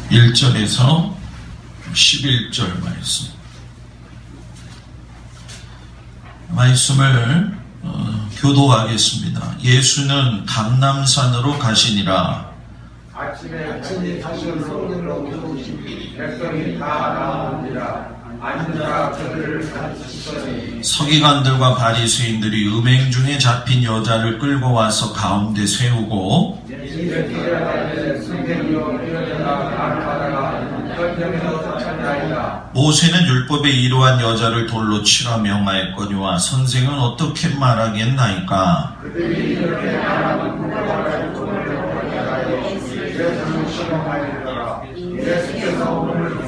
1절에서 11절 말씀을 교도하겠습니다. 예수는 감람산으로 가시니라. 아침에 다시는 성령으로 교도하시니 백성이 다 나오니라. 앉으라 그들을 가르치시더니 서기관들과 바리새인들이 음행 중에 잡힌 여자를 끌고 와서 가운데 세우고 모세는 율법에 이러한 여자를 돌로 치라 명하였거니와 선생은 어떻게 말하겠나이까? 그들이 이렇게 말하면 예수를 시험하리라. 예수께서 오늘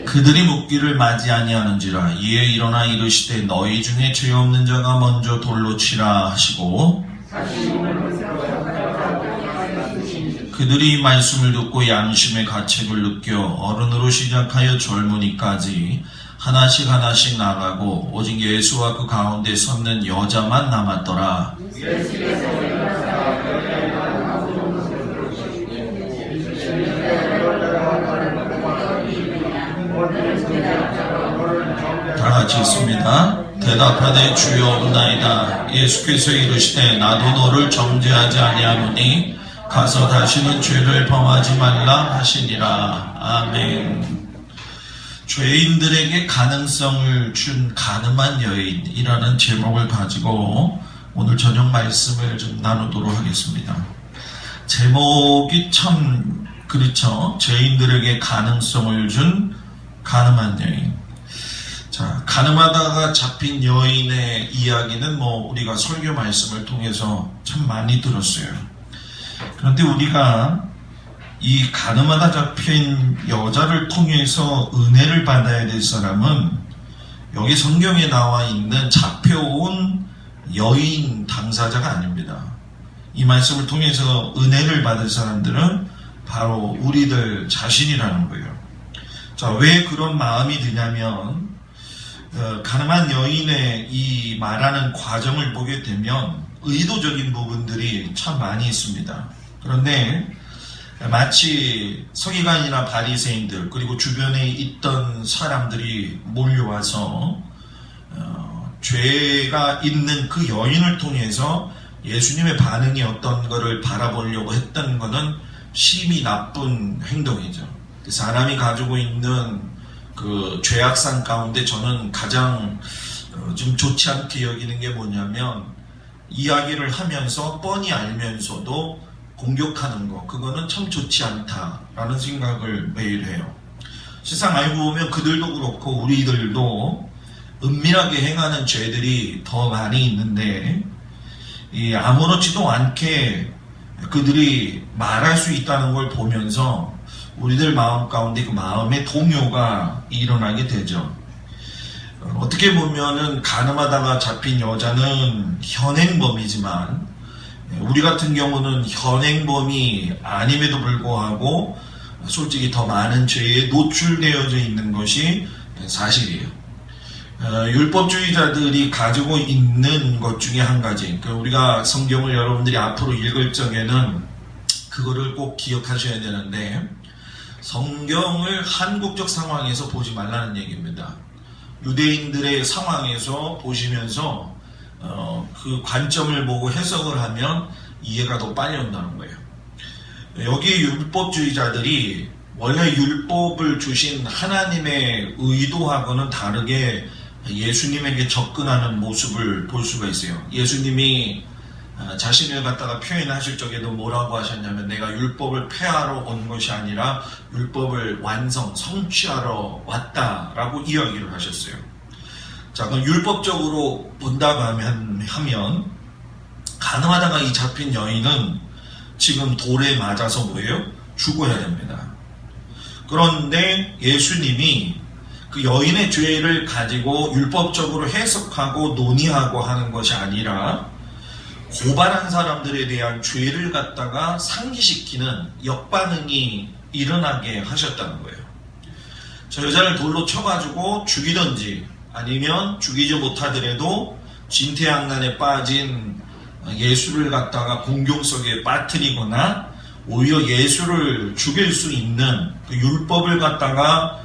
그들이 묻기를 맞이 아니하는지라. 이에 일어나 이르시되 너희 중에 죄 없는 자가 먼저 돌로 치라 하시고 그들이 이 말씀을 듣고 양심의 가책을 느껴 어른으로 시작하여 젊은이까지 하나씩 나가고 오직 예수와 그 가운데 섰는 여자만 남았더라. 다 같이 있습니다. 대답하되 주여 없나이다. 예수께서 이르시되 나도 너를 정죄하지 아니하노니 가서 다시는 죄를 범하지 말라 하시니라. 아멘. 죄인들에게 가능성을 준 가늠한 여인이라는 제목을 가지고 오늘 저녁 말씀을 좀 나누도록 하겠습니다. 제목이 참 그렇죠. 죄인들에게 가능성을 준 가늠한 여인. 자, 가늠하다가 잡힌 여인의 이야기는 우리가 설교 말씀을 통해서 참 많이 들었어요. 그런데 우리가 이 가늠하다 잡힌 여자를 통해서 은혜를 받아야 될 사람은 여기 성경에 나와 있는 잡혀온 여인 당사자가 아닙니다. 이 말씀을 통해서 은혜를 받을 사람들은 바로 우리들 자신이라는 거예요. 자, 왜 그런 마음이 드냐면 가늠한 여인의 이 말하는 과정을 보게 되면 의도적인 부분들이 참 많이 있습니다. 그런데 마치 서기관이나 바리새인들 그리고 주변에 있던 사람들이 몰려와서 죄가 있는 그 여인을 통해서 예수님의 반응이 어떤 거를 바라보려고 했던 거는 심히 나쁜 행동이죠. 사람이 가지고 있는 그 죄악상 가운데 저는 가장 좀 좋지 않게 여기는 게 뭐냐면 이야기를 하면서 뻔히 알면서도 공격하는 거, 그거는 참 좋지 않다라는 생각을 매일 해요. 세상 알고 보면 그들도 그렇고 우리들도 은밀하게 행하는 죄들이 더 많이 있는데 아무렇지도 않게 그들이 말할 수 있다는 걸 보면서 우리들 마음 가운데 그 마음의 동요가 일어나게 되죠. 어떻게 보면은 가늠하다가 잡힌 여자는 현행범이지만 우리 같은 경우는 현행범이 아님에도 불구하고 솔직히 더 많은 죄에 노출되어져 있는 것이 사실이에요. 율법주의자들이 가지고 있는 것 중에 한 가지, 우리가 성경을 여러분들이 앞으로 읽을 적에는 그거를 꼭 기억하셔야 되는데 성경을 한국적 상황에서 보지 말라는 얘기입니다. 유대인들의 상황에서 보시면서 그 관점을 보고 해석을 하면 이해가 더 빨리 온다는 거예요. 여기 율법주의자들이 원래 율법을 주신 하나님의 의도하고는 다르게 예수님에게 접근하는 모습을 볼 수가 있어요. 예수님이 자신을 갖다가 표현하실 적에도 뭐라고 하셨냐면 내가 율법을 폐하러 온 것이 아니라 율법을 성취하러 왔다라고 이야기를 하셨어요. 자, 그럼 율법적으로 본다고 하면 가늠하다가 이 잡힌 여인은 지금 돌에 맞아서 뭐예요? 죽어야 됩니다. 그런데 예수님이 그 여인의 죄를 가지고 율법적으로 해석하고 논의하고 하는 것이 아니라 고발한 사람들에 대한 죄를 갖다가 상기시키는 역반응이 일어나게 하셨다는 거예요. 저 여자를 돌로 쳐가지고 죽이든지 아니면 죽이지 못하더라도 진퇴양난에 빠진 예수를 갖다가 공경 속에 빠뜨리거나 오히려 예수를 죽일 수 있는 그 율법을 갖다가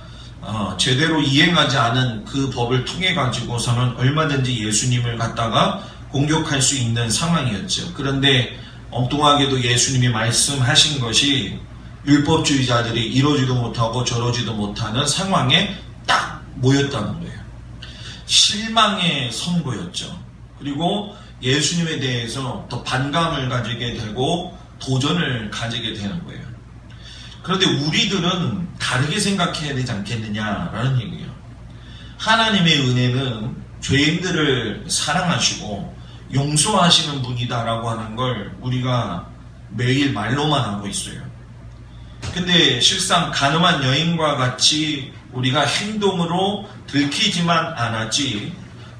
제대로 이행하지 않은 그 법을 통해 가지고서는 얼마든지 예수님을 갖다가 공격할 수 있는 상황이었죠. 그런데 엉뚱하게도 예수님이 말씀하신 것이 율법주의자들이 이러지도 못하고 저러지도 못하는 상황에 딱 모였다는 거예요. 실망의 선고였죠. 그리고 예수님에 대해서 더 반감을 가지게 되고 도전을 가지게 되는 거예요. 그런데 우리들은 다르게 생각해야 되지 않겠느냐라는 얘기예요. 하나님의 은혜는 죄인들을 사랑하시고 용서하시는 분이다라고 하는 걸 우리가 매일 말로만 하고 있어요. 근데 실상 가늠한 여인과 같이 우리가 행동으로 들키지만 않았지,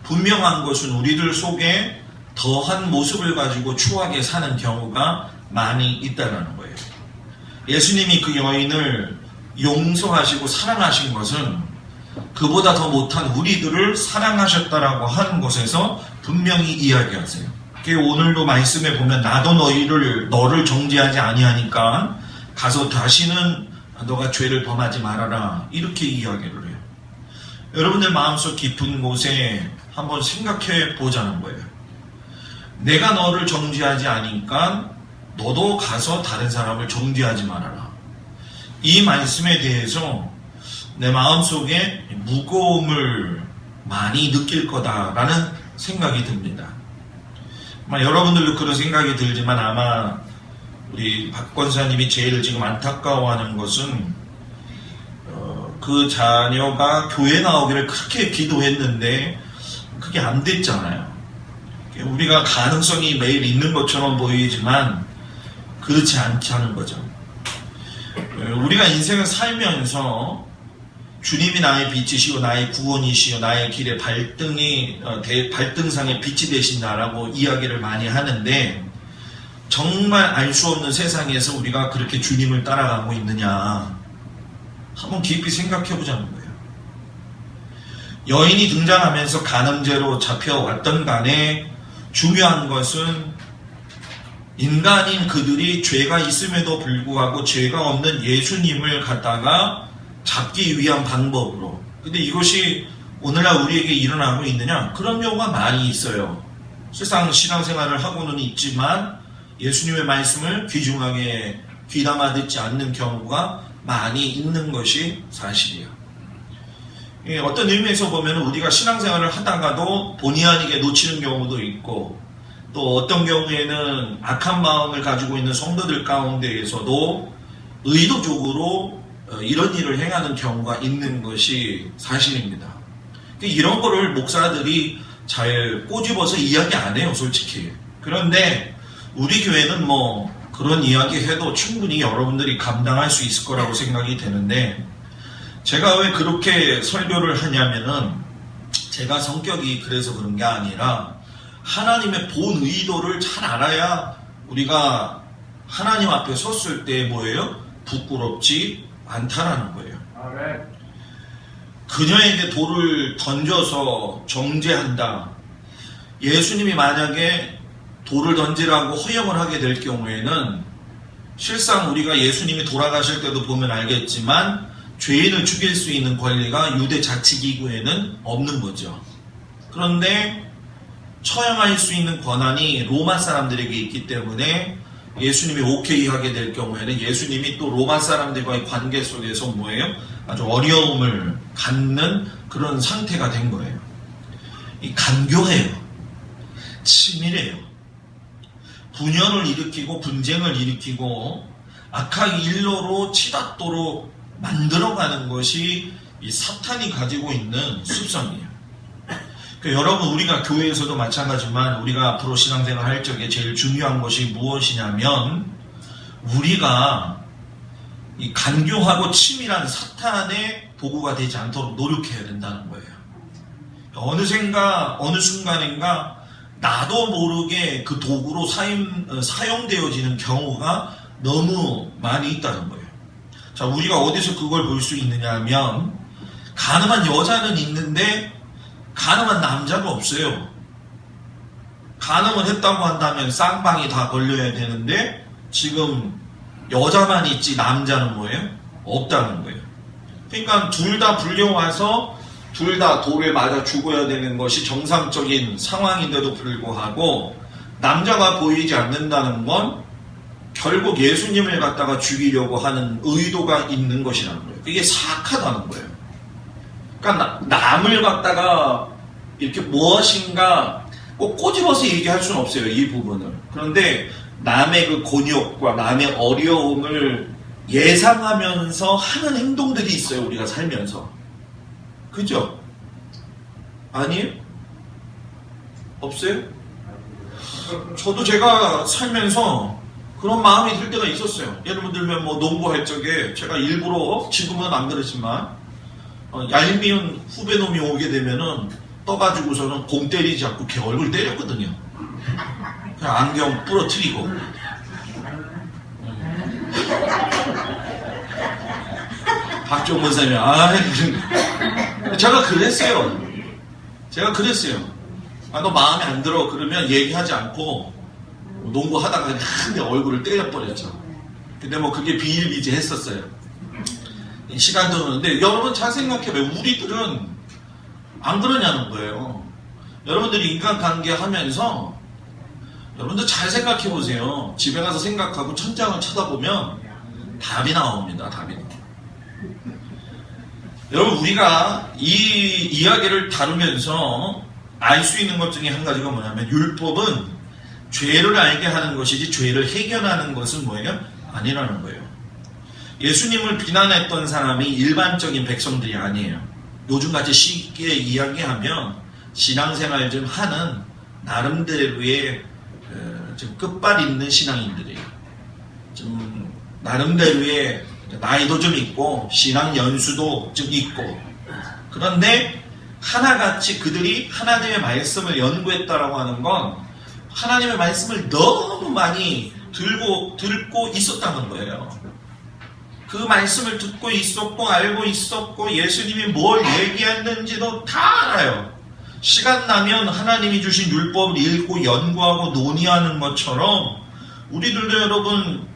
분명한 것은 우리들 속에 더한 모습을 가지고 추하게 사는 경우가 많이 있다는 거예요. 예수님이 그 여인을 용서하시고 사랑하신 것은 그보다 더 못한 우리들을 사랑하셨다라고 하는 것에서 분명히 이야기하세요. 오늘도 말씀에 보면 나도 너를 정죄하지 아니하니까 가서 다시는 너가 죄를 범하지 말아라, 이렇게 이야기를 해요. 여러분들 마음속 깊은 곳에 한번 생각해 보자는 거예요. 내가 너를 정죄하지 않으니까 너도 가서 다른 사람을 정죄하지 말아라. 이 말씀에 대해서 내 마음속에 무거움을 많이 느낄 거다라는 생각이 듭니다. 여러분들도 그런 생각이 들지만 아마 우리 박 권사님이 제일 지금 안타까워하는 것은 그 자녀가 교회 나오기를 그렇게 기도했는데 그게 안 됐잖아요. 우리가 가능성이 매일 있는 것처럼 보이지만 그렇지 않다는 거죠. 우리가 인생을 살면서 주님이 나의 빛이시오, 나의 구원이시오, 나의 길의 발등상의 빛이 되신다라고 이야기를 많이 하는데, 정말 알 수 없는 세상에서 우리가 그렇게 주님을 따라가고 있느냐 한번 깊이 생각해 보자는 거예요. 여인이 등장하면서 간음죄로 잡혀왔던 간에 중요한 것은 인간인 그들이 죄가 있음에도 불구하고 죄가 없는 예수님을 갖다가 잡기 위한 방법으로. 근데 이것이 오늘날 우리에게 일어나고 있느냐? 그런 경우가 많이 있어요. 세상 신앙생활을 하고는 있지만 예수님의 말씀을 귀중하게 귀담아 듣지 않는 경우가 많이 있는 것이 사실이에요. 어떤 의미에서 보면 우리가 신앙생활을 하다가도 본의 아니게 놓치는 경우도 있고, 또 어떤 경우에는 악한 마음을 가지고 있는 성도들 가운데에서도 의도적으로 이런 일을 행하는 경우가 있는 것이 사실입니다. 이런 거를 목사들이 잘 꼬집어서 이야기 안 해요, 솔직히. 그런데 우리 교회는 그런 이야기 해도 충분히 여러분들이 감당할 수 있을 거라고 생각이 되는데, 제가 왜 그렇게 설교를 하냐면은 제가 성격이 그래서 그런 게 아니라 하나님의 본 의도를 잘 알아야 우리가 하나님 앞에 섰을 때 부끄럽지 않다라는 거예요. 아멘. 그녀에게 돌을 던져서 정죄한다. 예수님이 만약에 돌을 던지라고 허용을 하게 될 경우에는 실상 우리가 예수님이 돌아가실 때도 보면 알겠지만 죄인을 죽일 수 있는 권리가 유대 자치기구에는 없는 거죠. 그런데 처형할 수 있는 권한이 로마 사람들에게 있기 때문에 예수님이 오케이 하게 될 경우에는 예수님이 또 로마 사람들과의 관계 속에서 아주 어려움을 갖는 그런 상태가 된 거예요. 간교해요. 치밀해요. 분열을 일으키고 분쟁을 일으키고 악한 일로로 치닫도록 만들어가는 것이 이 사탄이 가지고 있는 습성이에요. 여러분, 우리가 교회에서도 마찬가지지만 우리가 앞으로 신앙생활 할 적에 제일 중요한 것이 무엇이냐면 우리가 이 간교하고 치밀한 사탄의 도구가 되지 않도록 노력해야 된다는 거예요. 어느샌가 어느 순간인가 나도 모르게 그 도구로 사용되어지는 경우가 너무 많이 있다는 거예요. 자, 우리가 어디서 그걸 볼 수 있느냐 하면 가늠한 여자는 있는데 가늠한 남자가 없어요. 가늠을 했다고 한다면 쌍방이 다 걸려야 되는데 지금 여자만 있지 남자는 뭐예요? 없다는 거예요. 그러니까 둘 다 불려와서 둘 다 돌에 맞아 죽어야 되는 것이 정상적인 상황인데도 불구하고 남자가 보이지 않는다는 건 결국 예수님을 갖다가 죽이려고 하는 의도가 있는 것이라는 거예요. 이게 사악하다는 거예요. 그러니까 남을 갖다가 이렇게 무엇인가 꼭 꼬집어서 얘기할 수는 없어요. 이 부분을. 그런데 남의 그 곤욕과 남의 어려움을 예상하면서 하는 행동들이 있어요. 우리가 살면서. 그죠? 아니에요? 없어요? 저도 제가 살면서 그런 마음이 들 때가 있었어요. 예를 들면 뭐 농구할 적에 제가 일부러 지금은 안 그렇지만 얄미운 후배놈이 오게 되면은 떠가지고서는 공 때리지 않고 걔 얼굴 때렸거든요. 그냥 안경 부러뜨리고. 박종 원사님이 제가 그랬어요. 너 마음에 안 들어 그러면 얘기하지 않고 농구하다가 내 얼굴을 때려버렸죠. 근데 뭐 그게 비일비재했었어요. 시간도 흐르는데 여러분 잘 생각해봐요. 우리들은 안 그러냐는 거예요. 여러분들이 인간관계 하면서 여러분들 잘 생각해보세요. 집에 가서 생각하고 천장을 쳐다보면 답이 나옵니다. 답이 나옵니다. 여러분 우리가 이 이야기를 다루면서 알 수 있는 것 중에 한 가지가 뭐냐면 율법은 죄를 알게 하는 것이지 죄를 해결하는 것은 뭐예요? 아니라는 거예요. 예수님을 비난했던 사람이 일반적인 백성들이 아니에요. 요즘같이 쉽게 이야기하면 신앙생활 좀 하는 나름대로의 좀 끝발 있는 신앙인들이에요. 좀 나름대로의 나이도 좀 있고 신앙 연수도 좀 있고 그런데 하나같이 그들이 하나님의 말씀을 연구했다라고 하는 건 하나님의 말씀을 너무 많이 듣고 있었다는 거예요. 그 말씀을 듣고 있었고 알고 있었고 예수님이 뭘 얘기했는지도 다 알아요. 시간 나면 하나님이 주신 율법을 읽고 연구하고 논의하는 것처럼 우리들도 여러분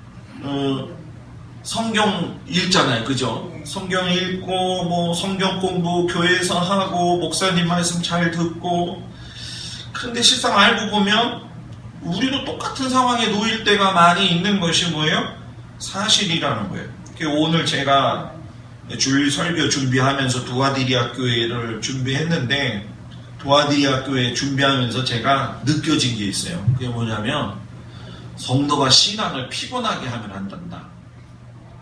성경 읽잖아요. 그죠? 성경 읽고 뭐 성경 공부 교회에서 하고 목사님 말씀 잘 듣고 그런데 실상 알고 보면 우리도 똑같은 상황에 놓일 때가 많이 있는 것이 뭐예요? 사실이라는 거예요. 오늘 제가 주일 설교 준비하면서 도아디리아 교회를 준비했는데 도아디리아 교회 준비하면서 제가 느껴진 게 있어요. 그게 뭐냐면 성도가 신앙을 피곤하게 하면 안 된다.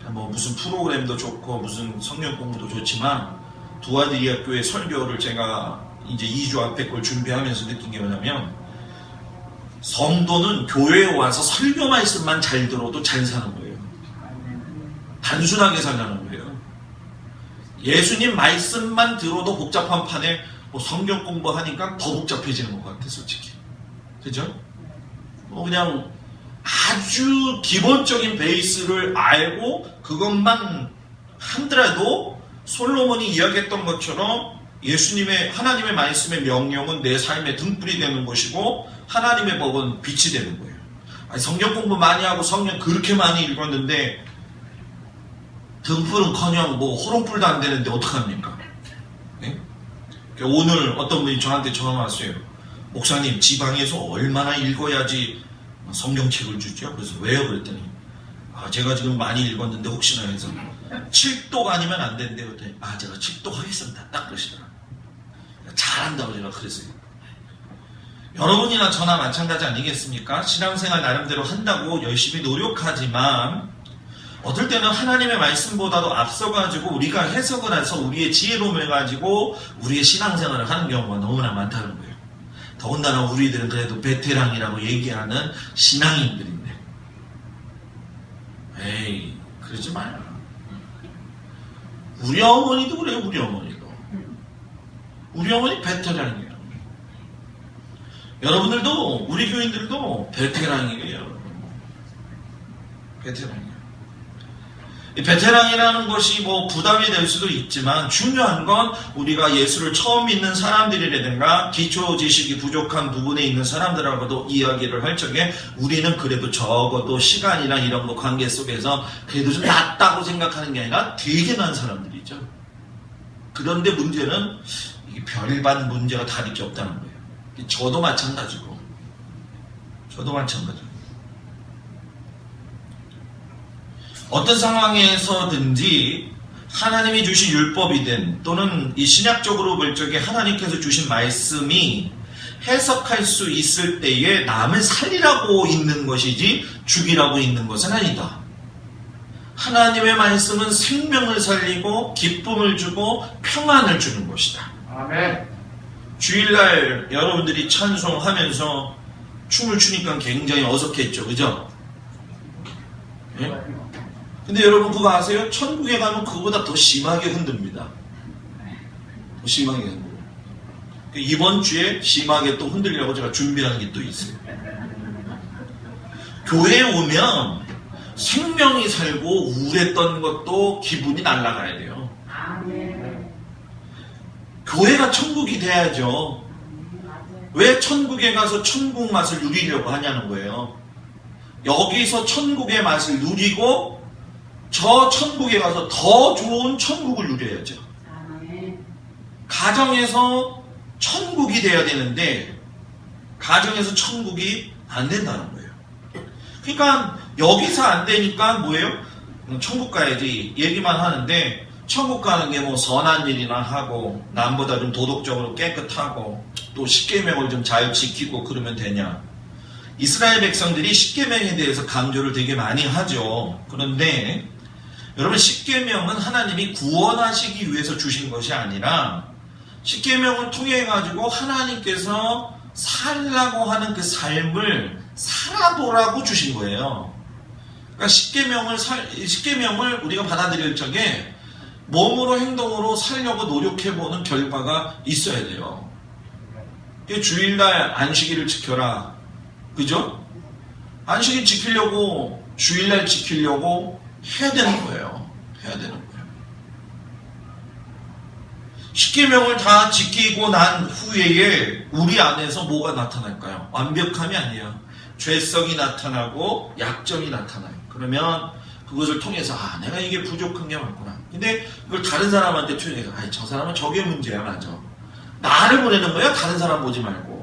뭐 무슨 프로그램도 좋고 무슨 성경 공부도 좋지만 도아디리아 교회 설교를 제가 이제 2주 앞에 걸 준비하면서 느낀 게 뭐냐면 성도는 교회에 와서 설교 말씀만 잘 들어도 잘 사는 거예요. 단순하게 살라는 거예요. 예수님 말씀만 들어도 복잡한 판에 뭐 성경 공부하니까 더 복잡해지는 것 같아 솔직히. 그죠? 그냥 아주 기본적인 베이스를 알고 그것만 하더라도 솔로몬이 이야기했던 것처럼 예수님의 하나님의 말씀의 명령은 내 삶의 등불이 되는 것이고 하나님의 법은 빛이 되는 거예요. 아니, 성경 공부 많이 하고 성경 그렇게 많이 읽었는데 등불은커녕 뭐 호롱불도 안 되는데 어떡합니까? 네? 오늘 어떤 분이 저한테 전화 왔어요. 목사님 지방에서 얼마나 읽어야지 성경책을 주죠? 그래서 왜요? 그랬더니 제가 지금 많이 읽었는데 혹시나 해서 7독 아니면 안 된대요. 그랬더니 제가 7독 하겠습니다. 딱 그러시더라고요. 잘한다고 제가 그랬어요. 여러분이나 저나 마찬가지 아니겠습니까? 신앙생활 나름대로 한다고 열심히 노력하지만 어떨 때는 하나님의 말씀보다도 앞서가지고 우리가 해석을 해서 우리의 지혜로움을 가지고 우리의 신앙생활을 하는 경우가 너무나 많다는 거예요. 더군다나 우리들은 그래도 베테랑이라고 얘기하는 신앙인들인데 에이 그러지 마요. 우리 어머니도 그래요. 우리 어머니 베테랑이에요. 여러분들도 우리 교인들도 베테랑이에요. 베테랑이에요. 이 베테랑이라는 것이 뭐 부담이 될 수도 있지만 중요한 건 우리가 예수를 처음 믿는 사람들이라든가 기초 지식이 부족한 부분에 있는 사람들하고도 이야기를 할 적에 우리는 그래도 적어도 시간이나 이런 거 관계 속에서 그래도 좀 낫다고 생각하는 게 아니라 되게 난 사람들이죠. 그런데 문제는 이게 별반 문제가 다를 게 없다는 거예요. 저도 마찬가지고. 어떤 상황에서든지 하나님이 주신 율법이든 또는 이 신약적으로 볼 적에 하나님께서 주신 말씀이 해석할 수 있을 때에 남을 살리라고 있는 것이지 죽이라고 있는 것은 아니다. 하나님의 말씀은 생명을 살리고 기쁨을 주고 평안을 주는 것이다. 아멘. 주일날 여러분들이 찬송하면서 춤을 추니까 굉장히 어색했죠. 그죠? 예? 근데 여러분 그거 아세요? 천국에 가면 그거보다 더 심하게 흔듭니다. 더 심하게 흔들어요. 이번 주에 심하게 또 흔들려고 제가 준비하는 게 또 있어요. 교회에 오면 생명이 살고 우울했던 것도 기분이 날아가야 돼요. 교회가 천국이 돼야죠. 왜 천국에 가서 천국 맛을 누리려고 하냐는 거예요. 여기서 천국의 맛을 누리고 저 천국에 가서 더 좋은 천국을 누려야죠. 가정에서 천국이 돼야 되는데 가정에서 천국이 안 된다는 거예요. 그러니까 여기서 안 되니까 뭐예요? 천국 가야지 얘기만 하는데 천국 가는 게 뭐 선한 일이나 하고 남보다 좀 도덕적으로 깨끗하고 또 십계명을 좀 잘 지키고 그러면 되냐? 이스라엘 백성들이 십계명에 대해서 강조를 되게 많이 하죠. 그런데 여러분 십계명은 하나님이 구원하시기 위해서 주신 것이 아니라 십계명을 통해 가지고 하나님께서 살라고 하는 그 삶을 살아보라고 주신 거예요. 그러니까 십계명을 우리가 받아들일 적에 몸으로 행동으로 살려고 노력해보는 결과가 있어야 돼요. 주일날 안식일을 지켜라. 그죠? 안식일 지키려고 주일날 지키려고 해야 되는 거예요. 십계명을 다 지키고 난 후에 우리 안에서 뭐가 나타날까요? 완벽함이 아니에요. 죄성이 나타나고 약점이 나타나요. 그러면 그것을 통해서 내가 이게 부족한 게 많구나. 근데 그걸 다른 사람한테 표현해서 저 사람은 저게 문제야. 맞아. 나를 보내는 거야. 다른 사람 보지 말고.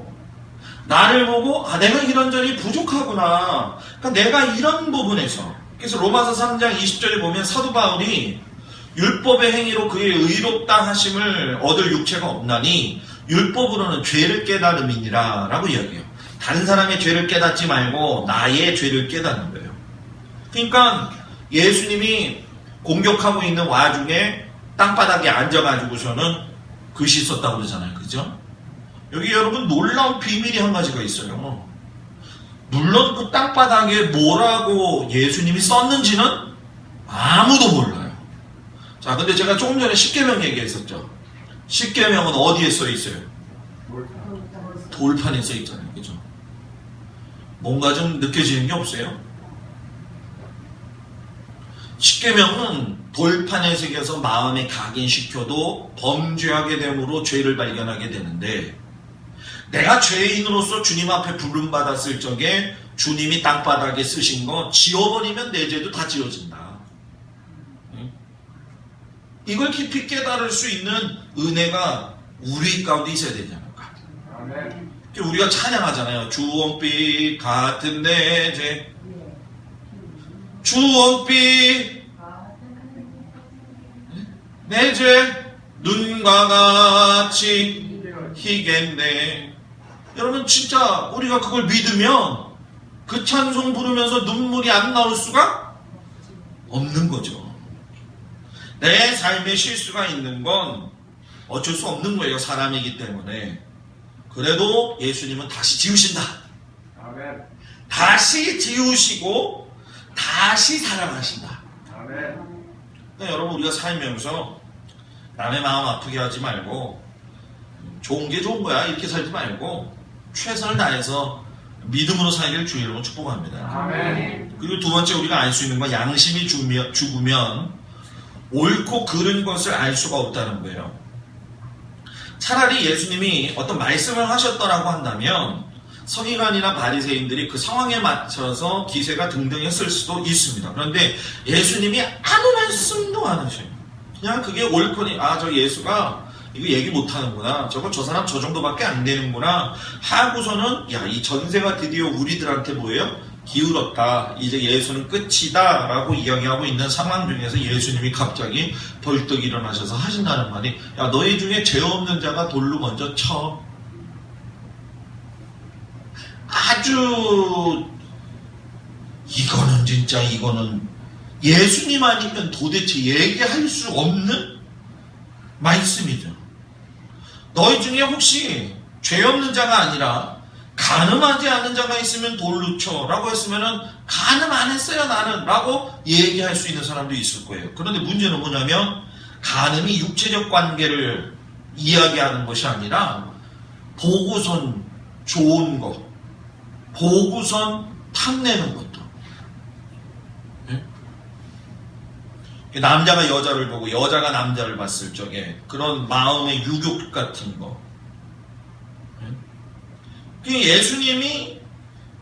나를 보고 내가 이런저런 부족하구나. 그러니까 내가 이런 부분에서 그래서 로마서 3장 20절에 보면 사도 바울이 율법의 행위로 그의 의롭다 하심을 얻을 육체가 없나니 율법으로는 죄를 깨달음이니라 라고 이야기해요. 다른 사람의 죄를 깨닫지 말고 나의 죄를 깨닫는 거예요. 그러니까 예수님이 공격하고 있는 와중에 땅바닥에 앉아가지고서는 글씨 썼다고 그러잖아요. 그죠? 여기 여러분 놀라운 비밀이 한 가지가 있어요. 물론 그 땅바닥에 뭐라고 예수님이 썼는지는 아무도 몰라요. 자, 근데 제가 조금 전에 십계명 얘기했었죠. 십계명은 어디에 써 있어요? 돌판에 써 있잖아요. 그죠? 뭔가 좀 느껴지는 게 없어요? 십계명은 돌판에 새겨서 마음에 각인시켜도 범죄하게 됨으로 죄를 발견하게 되는데 내가 죄인으로서 주님 앞에 부름받았을 적에 주님이 땅바닥에 쓰신 거 지워버리면 내 죄도 다 지워진다. 이걸 깊이 깨달을 수 있는 은혜가 우리 가운데 있어야 되지 않을까. 우리가 찬양하잖아요. 주홍빛 같은 내 죄, 주홍빛 내 죄 눈과 같이 희겠네. 여러분 진짜 우리가 그걸 믿으면 그 찬송 부르면서 눈물이 안 나올 수가 없는 거죠. 내 삶에 실수가 있는 건 어쩔 수 없는 거예요. 사람이기 때문에. 그래도 예수님은 다시 지우신다. 아멘. 다시 지우시고 다시 사랑하신다. 아멘. 그러니까 여러분 우리가 살면서 남의 마음 아프게 하지 말고 좋은 게 좋은 거야 이렇게 살지 말고 최선을 다해서 믿음으로 살기를 주의 이름으로 축복합니다. 아멘. 그리고 두 번째 우리가 알 수 있는 건 양심이 죽으면 옳고 그른 것을 알 수가 없다는 거예요. 차라리 예수님이 어떤 말씀을 하셨더라고 한다면 서기관이나 바리새인들이 그 상황에 맞춰서 기세가 등등했을 수도 있습니다. 그런데 예수님이 아무 말씀도 안 하셔요. 그냥 그게 옳거니 저 예수가 이거 얘기 못하는구나, 저 사람 저 정도밖에 안 되는구나 하고서는 이 전세가 드디어 우리들한테 뭐예요? 기울었다, 이제 예수는 끝이다 라고 이야기하고 있는 상황 중에서 예수님이 갑자기 벌떡 일어나셔서 하신다는 말이, 너희 중에 죄 없는 자가 돌로 먼저 쳐. 아주 이거는 예수님 아니면 도대체 얘기할 수 없는 말씀이죠. 너희 중에 혹시 죄 없는 자가 아니라 간음하지 않은 자가 있으면 돌로 쳐 라고 했으면은 간음 안 했어요 나는 라고 얘기할 수 있는 사람도 있을 거예요. 그런데 문제는 뭐냐면 간음이 육체적 관계를 이야기하는 것이 아니라 보고선 좋은 것, 보고선 탐내는 것도. 남자가 여자를 보고 여자가 남자를 봤을 적에 그런 마음의 유욕 같은 거. 예수님이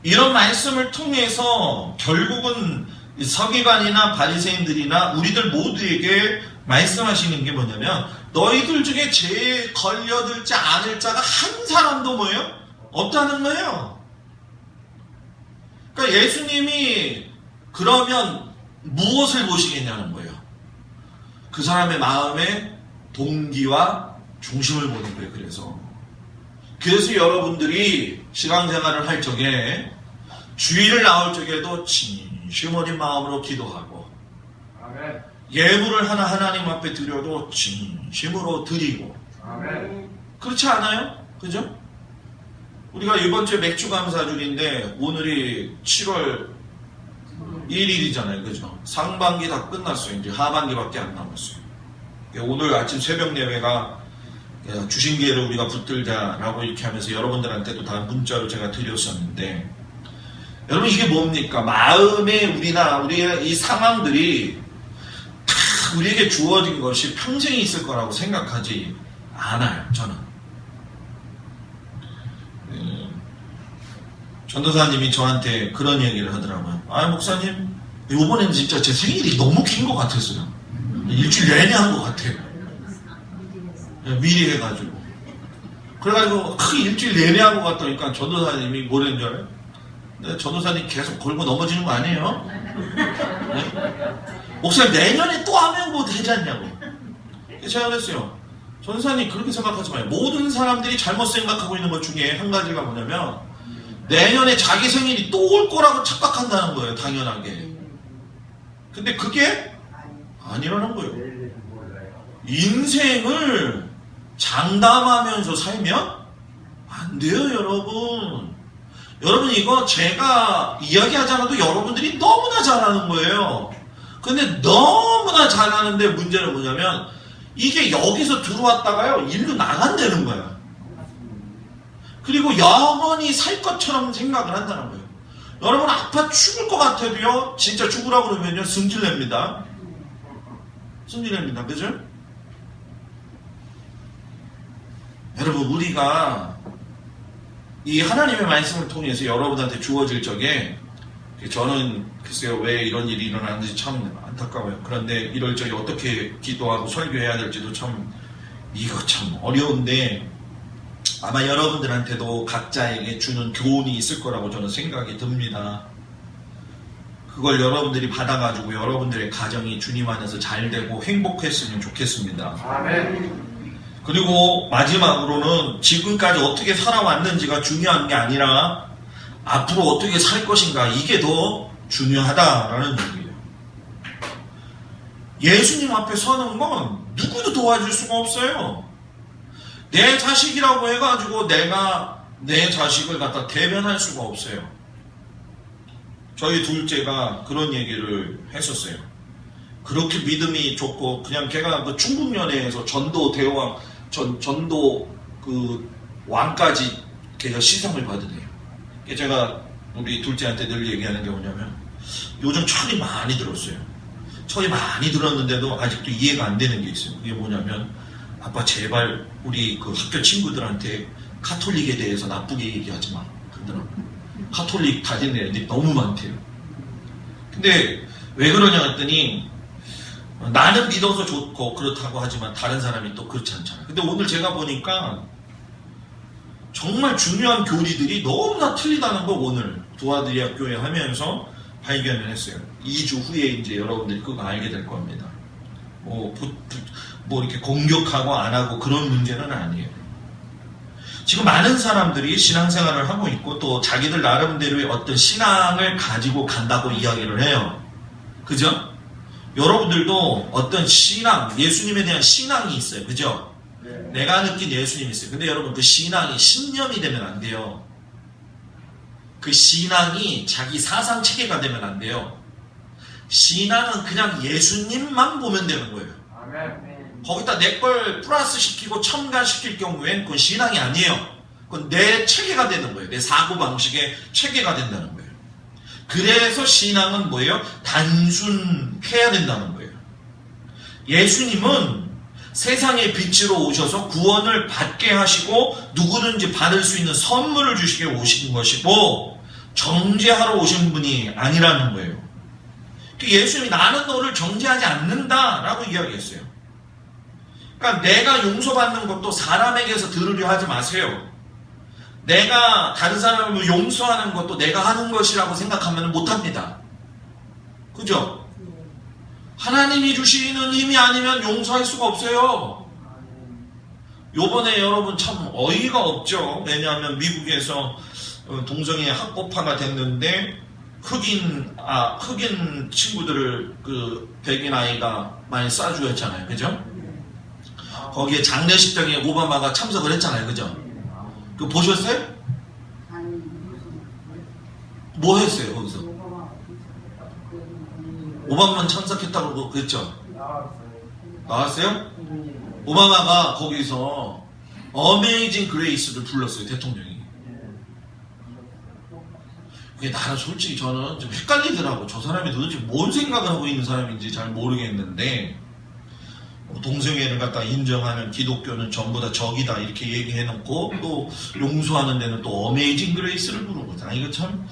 이런 말씀을 통해서 결국은 서기관이나 바리새인들이나 우리들 모두에게 말씀하시는 게 뭐냐면, 너희들 중에 죄에 걸려들지 않을 자가 한 사람도 뭐예요? 없다는 거예요. 그러니까 예수님이 그러면 무엇을 보시겠냐는 거예요. 그 사람의 마음의 동기와 중심을 보는 거예요. 그래서 여러분들이 신앙생활을 할 적에 주일을 나올 적에도 진심 어린 마음으로 기도하고, 아멘. 예물을 하나님 앞에 드려도 진심으로 드리고. 아멘. 그렇지 않아요? 그죠? 우리가 이번 주에 맥주 감사주일인데 오늘이 7월 1일이잖아요. 그죠? 상반기 다 끝났어요. 이제 하반기밖에 안 남았어요. 오늘 아침 새벽 예배가 주신 기회를 우리가 붙들자라고 이렇게 하면서 여러분들한테도 다 문자로 제가 드렸었는데, 여러분 이게 뭡니까? 마음에 우리의 이 상황들이 다 우리에게 주어진 것이 평생이 있을 거라고 생각하지 않아요. 저는. 전도사님이 저한테 그런 얘기를 하더라고요. 목사님, 이번에는 진짜 제 생일이 너무 긴 것 같았어요. 일주일 내내 한 것 같아요. 미리 해가지고. 그래가지고 일주일 내내 한 것 같다니까 전도사님이 뭐라는 줄 알아요? 네, 전도사님 계속 걸고 넘어지는 거 아니에요? 네? 목사님 내년에 또 하면 뭐 되지 않냐고. 제가 그랬어요. 전도사님 그렇게 생각하지 마요. 모든 사람들이 잘못 생각하고 있는 것 중에 한 가지가 뭐냐면, 내년에 자기 생일이 또 올 거라고 착각한다는 거예요. 당연하게. 근데 그게 아니라는 거예요. 인생을 장담하면서 살면 안 돼요, 여러분. 여러분 이거 제가 이야기하지 않아도 여러분들이 너무나 잘하는 거예요. 근데 너무나 잘하는데 문제는 뭐냐면, 이게 여기서 들어왔다가요 일로 나간다는 거야. 그리고 영원히 살 것처럼 생각을 한다는 거예요. 여러분 아파 죽을 것 같아도요, 진짜 죽으라고 그러면요 승질냅니다. 승질냅니다. 그죠? 여러분 우리가 이 하나님의 말씀을 통해서 여러분한테 주어질 적에, 저는 글쎄요 왜 이런 일이 일어나는지 참 안타까워요. 그런데 이럴 적에 어떻게 기도하고 설교해야 될지도 이거 참 어려운데, 아마 여러분들한테도 각자에게 주는 교훈이 있을 거라고 저는 생각이 듭니다. 그걸 여러분들이 받아가지고 여러분들의 가정이 주님 안에서 잘 되고 행복했으면 좋겠습니다. 아멘. 그리고 마지막으로는 지금까지 어떻게 살아왔는지가 중요한 게 아니라 앞으로 어떻게 살 것인가, 이게 더 중요하다라는 얘기예요. 예수님 앞에 서는 건 누구도 도와줄 수가 없어요. 내 자식이라고 해가지고 내가 내 자식을 갖다 대변할 수가 없어요. 저희 둘째가 그런 얘기를 했었어요. 그렇게 믿음이 좋고, 그냥 걔가 그 충북연회에서 전도 대왕, 전도 그 왕까지 걔가 시상을 받으래요. 제가 우리 둘째한테 늘 얘기하는 게 뭐냐면 요즘 철이 많이 들었어요. 철이 많이 들었는데도 아직도 이해가 안 되는 게 있어요. 그게 뭐냐면 아빠 제발 우리 그 학교 친구들한테 카톨릭에 대해서 나쁘게 얘기하지 마. 그러더라고. 카톨릭 다진 애들이 너무 많대요. 근데 왜 그러냐 했더니 나는 믿어서 좋고 그렇다고 하지만 다른 사람이 또 그렇지 않잖아요. 근데 오늘 제가 보니까 정말 중요한 교리들이 너무나 틀리다는 거 오늘 도와드리아 교회 하면서 발견을 했어요. 2주 후에 이제 여러분들이 그거 알게 될 겁니다. 뭐 이렇게 공격하고 안 하고 그런 문제는 아니에요. 지금 많은 사람들이 신앙생활을 하고 있고 또 자기들 나름대로의 어떤 신앙을 가지고 간다고 이야기를 해요. 그죠? 여러분들도 어떤 신앙, 예수님에 대한 신앙이 있어요. 그죠? 내가 느낀 예수님이 있어요. 근데 여러분 그 신앙이 신념이 되면 안 돼요. 그 신앙이 자기 사상 체계가 되면 안 돼요. 신앙은 그냥 예수님만 보면 되는 거예요. 아멘. 거기다 내 걸 플러스 시키고 첨가시킬 경우엔 그건 신앙이 아니에요. 그건 내 체계가 되는 거예요. 내 사고방식의 체계가 된다는 거예요. 그래서 신앙은 뭐예요? 단순해야 된다는 거예요. 예수님은 세상의 빛으로 오셔서 구원을 받게 하시고 누구든지 받을 수 있는 선물을 주시게 오신 것이고 정죄하러 오신 분이 아니라는 거예요. 예수님이 나는 너를 정죄하지 않는다라고 이야기했어요. 그러니까 내가 용서받는 것도 사람에게서 들으려 하지 마세요. 내가 다른 사람을 용서하는 것도 내가 하는 것이라고 생각하면 못합니다. 그죠? 하나님이 주시는 힘이 아니면 용서할 수가 없어요. 요번에 여러분 참 어이가 없죠. 왜냐하면 미국에서 동성애 합법화가 됐는데 흑인 친구들을 그 백인 아이가 많이 쏴주었잖아요. 그죠? 거기에 장례식장에 오바마가 참석을 했잖아요. 그죠? 그 보셨어요? 뭐 했어요 거기서? 오바마만 참석했다고 그랬죠? 나왔어요? 오바마가 거기서 어메이징 그레이스를 불렀어요. 대통령이. 그게 나는 솔직히 저는 좀 헷갈리더라고. 저 사람이 도대체 뭔 생각을 하고 있는 사람인지 잘 모르겠는데 동성애를 갖다 인정하는 기독교는 전부 다 적이다 이렇게 얘기해놓고 또 용서하는 데는 또 어메이징 그레이스를 부르고 이거 참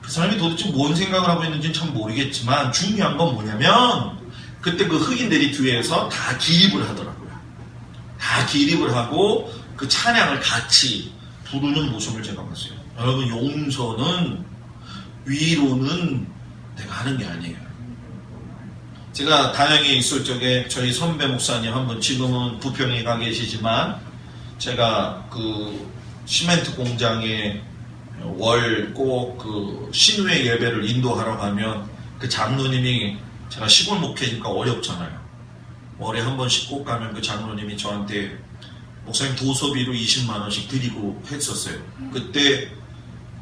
그 사람이 도대체 뭔 생각을 하고 있는지는 참 모르겠지만 중요한 건 뭐냐면 그때 그 흑인들이 뒤에서 다 기립을 하더라고요. 다 기립을 하고 그 찬양을 같이 부르는 모습을 제가 봤어요. 여러분 용서는 위로는 내가 하는 게 아니에요. 제가 다양히 있을 적에 저희 선배 목사님 한분 지금은 부평에 가 계시지만 제가 그 시멘트 공장에 월 꼭 그 신회 예배를 인도하러 가면 그 장로님이 제가 시골 목회니까 어렵잖아요. 월에 한 번씩 꼭 가면 그 장로님이 저한테 목사님 도서비로 20만 원씩 드리고 했었어요. 그때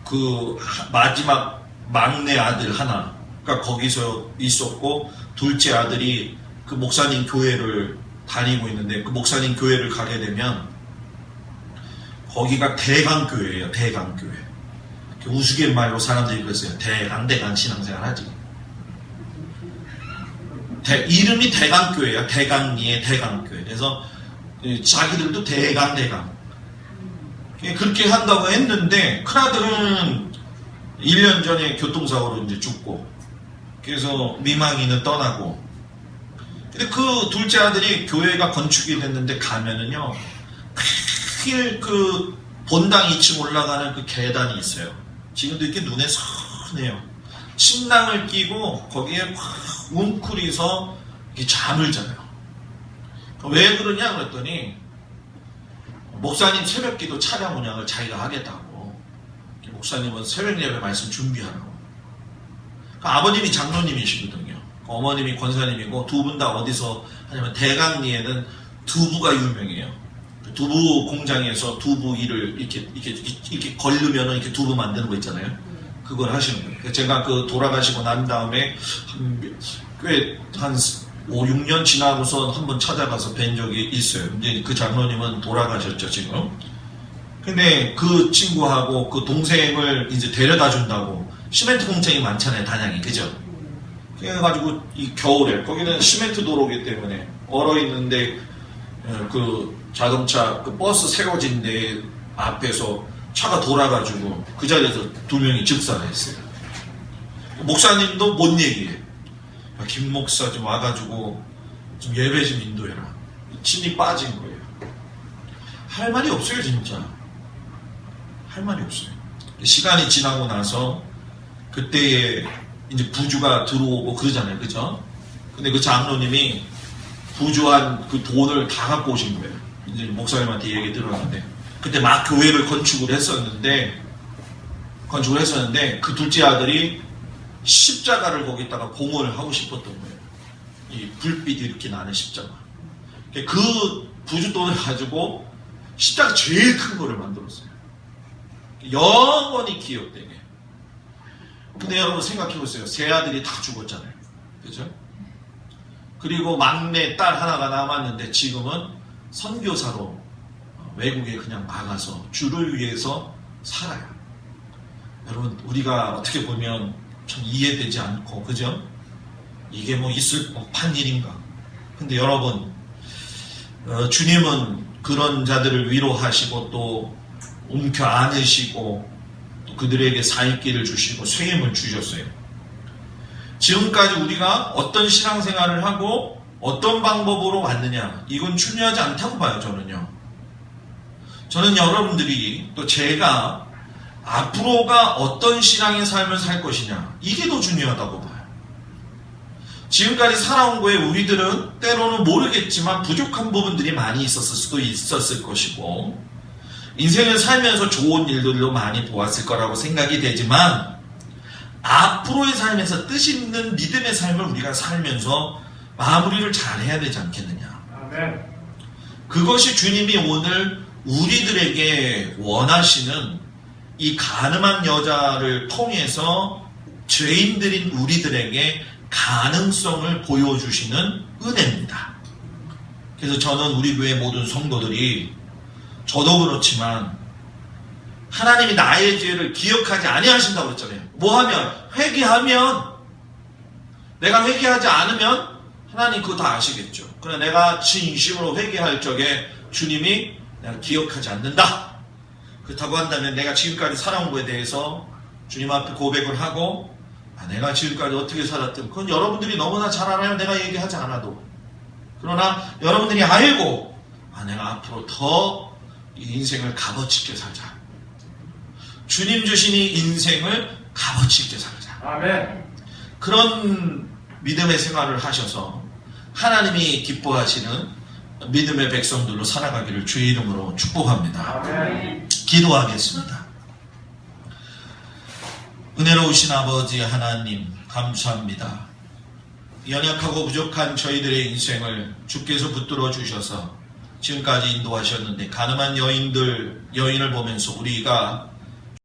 그 마지막 막내 아들 하나가 거기서 있었고 둘째 아들이 그 목사님 교회를 다니고 있는데 그 목사님 교회를 가게 되면 거기가 대강교회예요. 대강교회. 우스갯말로 사람들이 그랬어요. 대강 신앙생활 하지. 이름이 대강교회야. 대강리의 대강교회. 그래서 자기들도 대강. 그렇게 한다고 했는데 큰아들은 1년 전에 교통사고로 이제 죽고 그래서 미망이는 떠나고 근데 그 둘째 아들이 교회가 건축이 됐는데 가면은요 그 본당 2층 올라가는 그 계단이 있어요. 지금도 이렇게 눈에 선해요. 침낭을 끼고 거기에 확 웅크리서 잠을 자요. 왜 그러냐 그랬더니 목사님 새벽기도 차량 운영을 자기가 하겠다고. 목사님은 새벽 예배 말씀 준비하라고. 아버님이 장로님이시거든요. 어머님이 권사님이고 두 분 다 어디서 하냐면 대강리에는 두부가 유명해요. 두부 공장에서 두부 일을 이렇게 걸르면은 이렇게 두부 만드는 거 있잖아요. 그걸 하시는 거예요. 제가 그 돌아가시고 난 다음에 꽤 한 5, 6년 지나고서 한번 찾아가서 뵌 적이 있어요. 이제 그 장로님은 돌아가셨죠, 지금. 근데 그 친구하고 그 동생을 이제 데려다 준다고 시멘트 공장이 많잖아요, 단양이. 그죠? 그래가지고 이 겨울에 거기는 시멘트 도로기 때문에 얼어 있는데 그 자동차 그 버스 세워진 데 앞에서 차가 돌아가지고 그 자리에서 두 명이 즉사했어요. 목사님도 못 얘기해. 야, 김 목사 좀 와가지고 좀 예배 좀 인도해라. 침이 빠진 거예요. 할 말이 없어요, 진짜. 할 말이 없어요. 시간이 지나고 나서 그때에 이제 부주가 들어오고 그러잖아요, 그죠? 근데 그 장로님이 부주한 그 돈을 다 갖고 오신 거예요. 이제 목사님한테 얘기 들었는데 그때 막 교회를 건축을 했었는데 그 둘째 아들이 십자가를 거기다가 봉헌을 하고 싶었던 거예요. 이 불빛이 이렇게 나는 십자가. 그 부주 돈을 가지고 십자가 제일 큰 거를 만들었어요. 영원히 기억되게. 근데 여러분 생각해보세요. 세 아들이 다 죽었잖아요. 그죠? 그리고 막내 딸 하나가 남았는데 지금은 선교사로 외국에 그냥 나가서 주를 위해서 살아요. 여러분 우리가 어떻게 보면 참 이해되지 않고 그죠? 이게 뭐 있을 법한 일인가? 근데 여러분 주님은 그런 자들을 위로하시고 또 움켜 안으시고 또 그들에게 살 길을 주시고 쇠임을 주셨어요. 지금까지 우리가 어떤 신앙생활을 하고 어떤 방법으로 왔느냐 이건 중요하지 않다고 봐요. 저는 여러분들이 또 제가 앞으로가 어떤 신앙의 삶을 살 것이냐 이게 더 중요하다고 봐요. 지금까지 살아온 거에 우리들은 때로는 모르겠지만 부족한 부분들이 많이 있었을 수도 있었을 것이고 인생을 살면서 좋은 일들도 많이 보았을 거라고 생각이 되지만 앞으로의 삶에서 뜻 있는 믿음의 삶을 우리가 살면서 마무리를 잘 해야 되지 않겠느냐. 아멘. 그것이 주님이 오늘 우리들에게 원하시는 이 가늠한 여자를 통해서 죄인들인 우리들에게 가능성을 보여주시는 은혜입니다. 그래서 저는 우리 교회 모든 성도들이 저도 그렇지만 하나님이 나의 죄를 기억하지 아니하신다고 그랬잖아요. 뭐하면? 회개하면. 내가 회개하지 않으면 하나님 그거 다 아시겠죠. 그러나 내가 진심으로 회개할 적에 주님이 내가 기억하지 않는다. 그렇다고 한다면 내가 지금까지 살아온 거에 대해서 주님 앞에 고백을 하고 내가 지금까지 어떻게 살았든 그건 여러분들이 너무나 잘 알아요. 내가 얘기하지 않아도. 그러나 여러분들이 알고 내가 앞으로 더 이 인생을 값어치 있게 살자. 주님 주신 이 인생을 값어치 있게 살자. 아멘. 그런 믿음의 생활을 하셔서 하나님이 기뻐하시는 믿음의 백성들로 살아가기를 주의 이름으로 축복합니다. 아멘. 기도하겠습니다. 은혜로우신 아버지 하나님 감사합니다. 연약하고 부족한 저희들의 인생을 주께서 붙들어 주셔서 지금까지 인도하셨는데 가늠한 여인을 보면서 우리가